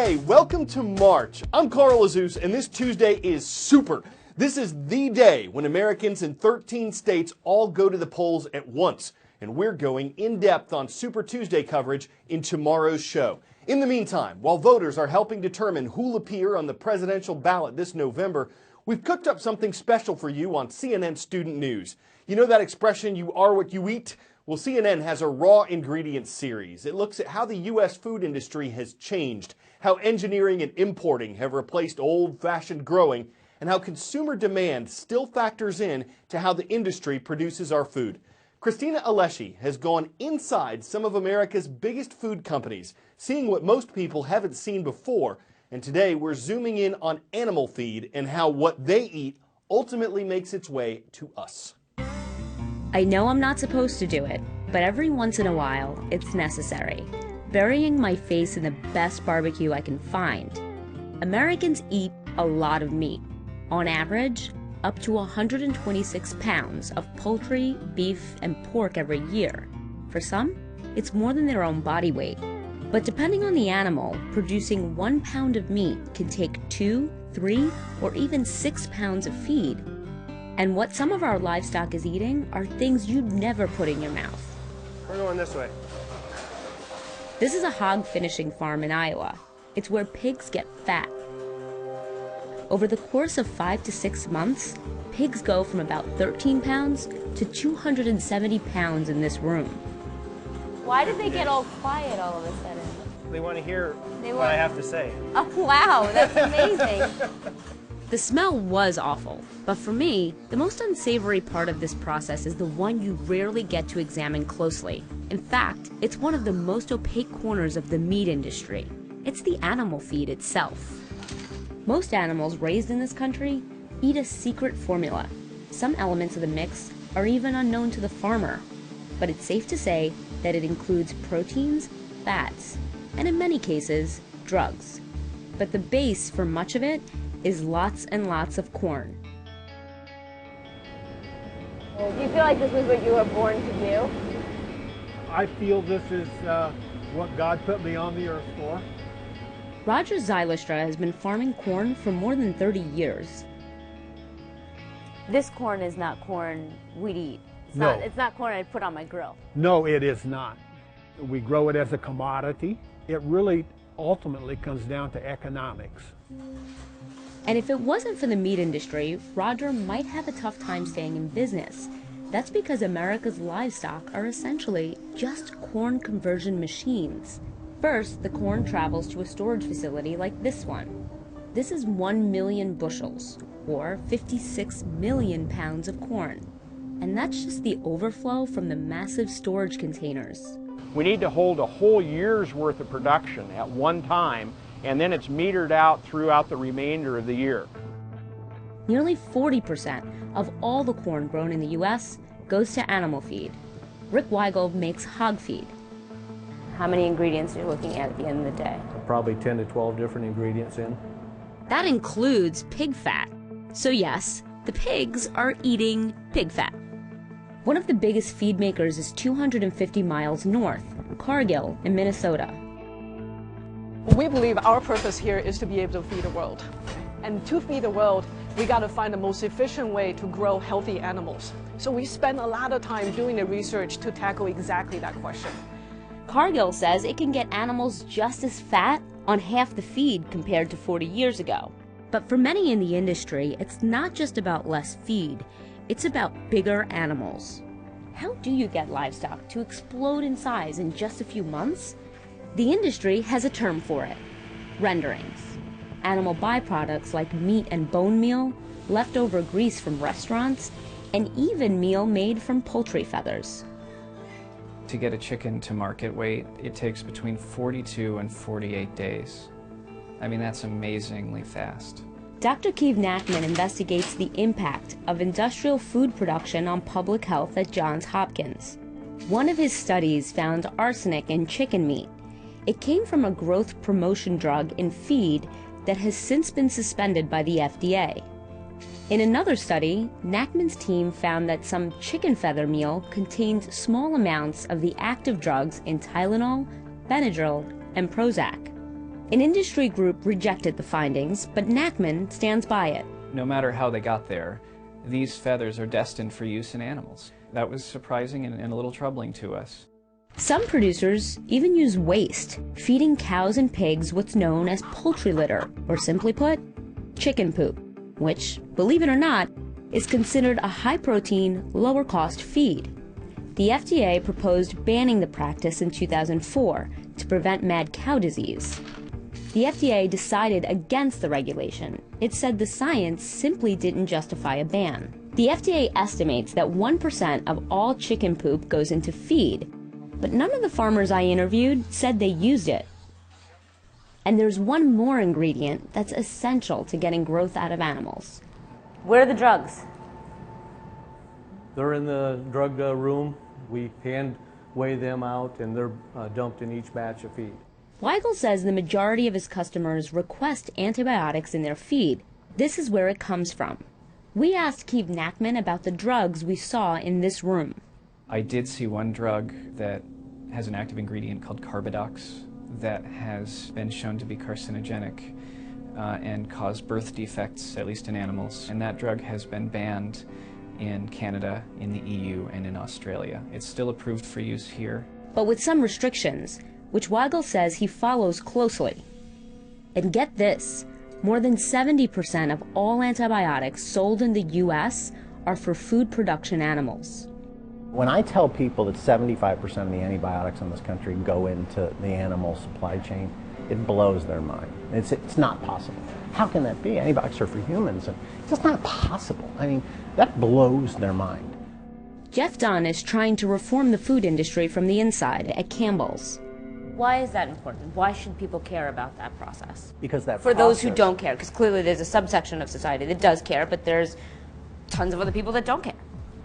Hey, welcome to March. I'm Carl Azus, and this Tuesday is super. This is the day when Americans in 13 states all go to the polls at once. And we're going in depth on Super Tuesday coverage in tomorrow's show. In the meantime, while voters are helping determine who'll appear on the presidential ballot this November, we've cooked up something special for you on CNN Student News. You know that expression, you are what you eat? Well, CNN has a raw ingredients series. It looks at how the U.S. food industry has changed, how engineering and importing have replaced old-fashioned growing, and how consumer demand still factors in to how the industry produces our food. Christina Alessi has gone inside some of America's biggest food companies, seeing what most people haven't seen before. And today we're zooming in on animal feed and how what they eat ultimately makes its way to us. I know I'm not supposed to do it, but every once in a while, it's necessary. Burying my face in the best barbecue I can find. Americans eat a lot of meat. On average, up to 126 pounds of poultry, beef, and pork every year. For some, it's more than their own body weight. But depending on the animal, producing 1 pound of meat can take 2, 3, or even 6 pounds of feed. And what some of our livestock is eating are things you'd never put in your mouth. We're going this way. This is a hog finishing farm in Iowa. It's where pigs get fat. Over the course of 5 to 6 months, pigs go from about 13 pounds to 270 pounds in this room. Why did they get all quiet all of a sudden? They want to hear what I have to say. Oh, wow, that's amazing. The smell was awful, but for me, the most unsavory part of this process is the one you rarely get to examine closely. In fact, it's one of the most opaque corners of the meat industry. It's the animal feed itself. Most animals raised in this country eat a secret formula. Some elements of the mix are even unknown to the farmer, but it's safe to say that it includes proteins, fats, and in many cases, drugs. But the base for much of it is lots and lots of corn. Do you feel like this was what you were born to do? I feel this is what God put me on the earth for. Roger Zylistra has been farming corn for more than 30 years. This corn is not corn we'd eat. No. It's not corn I'd put on my grill. No, it is not. We grow it as a commodity. It really ultimately comes down to economics. And if it wasn't for the meat industry, Roger might have a tough time staying in business. That's because America's livestock are essentially just corn conversion machines. First, the corn travels to a storage facility like this one. This is 1 million bushels, or 56 million pounds of corn. And that's just the overflow from the massive storage containers. We need to hold a whole year's worth of production at one time, and then it's metered out throughout the remainder of the year. Nearly 40% of all the corn grown in the U.S. goes to animal feed. Rick Weigel makes hog feed. How many ingredients are you looking at the end of the day? Probably 10 to 12 different ingredients in. That includes pig fat. So yes, the pigs are eating pig fat. One of the biggest feed makers is 250 miles north, Cargill in Minnesota. We believe our purpose here is to be able to feed the world. And to feed the world, we got to find the most efficient way to grow healthy animals. So we spend a lot of time doing the research to tackle exactly that question. Cargill says it can get animals just as fat on half the feed compared to 40 years ago. But for many in the industry, it's not just about less feed, it's about bigger animals. How do you get livestock to explode in size in just a few months? The industry has a term for it: renderings. Animal byproducts like meat and bone meal, leftover grease from restaurants, and even meal made from poultry feathers. To get a chicken to market weight, it takes between 42 and 48 days. I mean, that's amazingly fast. Dr. Keith Nachman investigates the impact of industrial food production on public health at Johns Hopkins. One of his studies found arsenic in chicken meat. It came from a growth promotion drug in feed that has since been suspended by the FDA. In another study, Nachman's team found that some chicken feather meal contained small amounts of the active drugs in Tylenol, Benadryl, and Prozac. An industry group rejected the findings, but Nachman stands by it. No matter how they got there, these feathers are destined for use in animals. That was surprising and a little troubling to us. Some producers even use waste, feeding cows and pigs what's known as poultry litter, or simply put, chicken poop, which, believe it or not, is considered a high-protein, lower-cost feed. The FDA proposed banning the practice in 2004 to prevent mad cow disease. The FDA decided against the regulation. It said the science simply didn't justify a ban. The FDA estimates that 1% of all chicken poop goes into feed, but none of the farmers I interviewed said they used it. And there's one more ingredient that's essential to getting growth out of animals. Where are the drugs? They're in the drug room. We hand weigh them out, and they're dumped in each batch of feed. Weigel says the majority of his customers request antibiotics in their feed. This is where it comes from. We asked Keith Nachman about the drugs we saw in this room. I did see one drug that has an active ingredient called carbidox that has been shown to be carcinogenic and cause birth defects, at least in animals. And that drug has been banned in Canada, in the EU, and in Australia. It's still approved for use here. But with some restrictions, which Weigel says he follows closely. And get this, more than 70% of all antibiotics sold in the U.S. are for food production animals. When I tell people that 75% of the antibiotics in this country go into the animal supply chain, it blows their mind. It's not possible. How can that be? Antibiotics are for humans, and it's just not possible. I mean, that blows their mind. Jeff Dunn is trying to reform the food industry from the inside at Campbell's. Why is that important? Why should people care about that process? Because that For those who don't care, because clearly there's a subsection of society that does care, but there's tons of other people that don't care.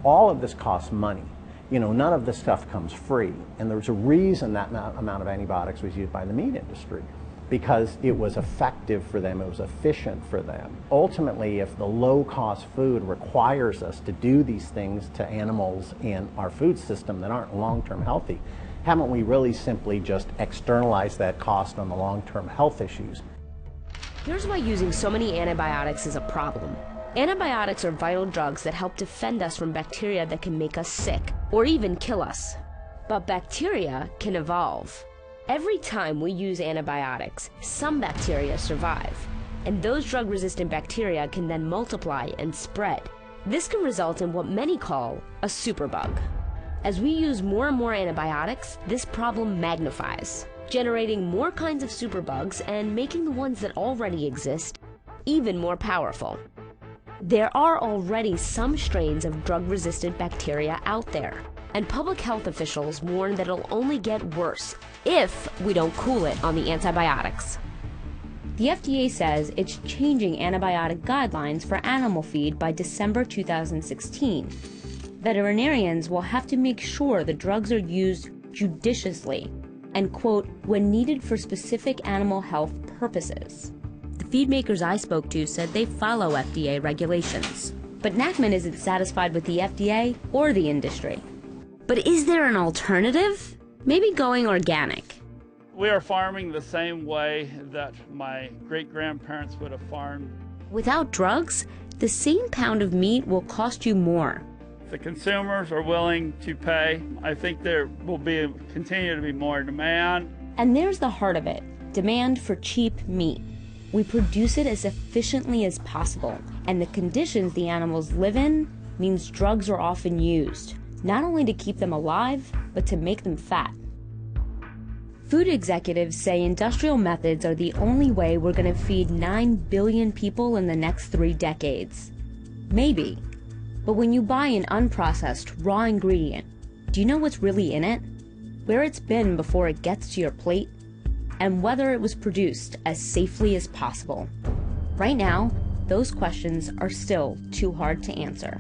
All of this costs money. You know, none of this stuff comes free. And there's a reason that amount of antibiotics was used by the meat industry, because it was effective for them, it was efficient for them. Ultimately, if the low-cost food requires us to do these things to animals in our food system that aren't long-term healthy, haven't we really simply just externalized that cost on the long-term health issues? Here's why using so many antibiotics is a problem. Antibiotics are vital drugs that help defend us from bacteria that can make us sick, or even kill us. But bacteria can evolve. Every time we use antibiotics, some bacteria survive, and those drug-resistant bacteria can then multiply and spread. This can result in what many call a superbug. As we use more and more antibiotics, this problem magnifies, generating more kinds of superbugs and making the ones that already exist even more powerful. There are already some strains of drug-resistant bacteria out there, and public health officials warn that it'll only get worse if we don't cool it on the antibiotics. The FDA says it's changing antibiotic guidelines for animal feed by December 2016. Veterinarians will have to make sure the drugs are used judiciously and, quote, when needed for specific animal health purposes. The feed makers I spoke to said they follow FDA regulations. But Nachman isn't satisfied with the FDA or the industry. But is there an alternative? Maybe going organic. We are farming the same way that my great-grandparents would have farmed. Without drugs, the same pound of meat will cost you more. The consumers are willing to pay. I think there will continue to be more demand. And there's the heart of it, demand for cheap meat. We produce it as efficiently as possible, and the conditions the animals live in means drugs are often used, not only to keep them alive, but to make them fat. Food executives say industrial methods are the only way we're going to feed 9 billion people in the next 3 decades. Maybe. But when you buy an unprocessed, raw ingredient, do you know what's really in it? Where it's been before it gets to your plate? And whether it was produced as safely as possible. Right now, those questions are still too hard to answer.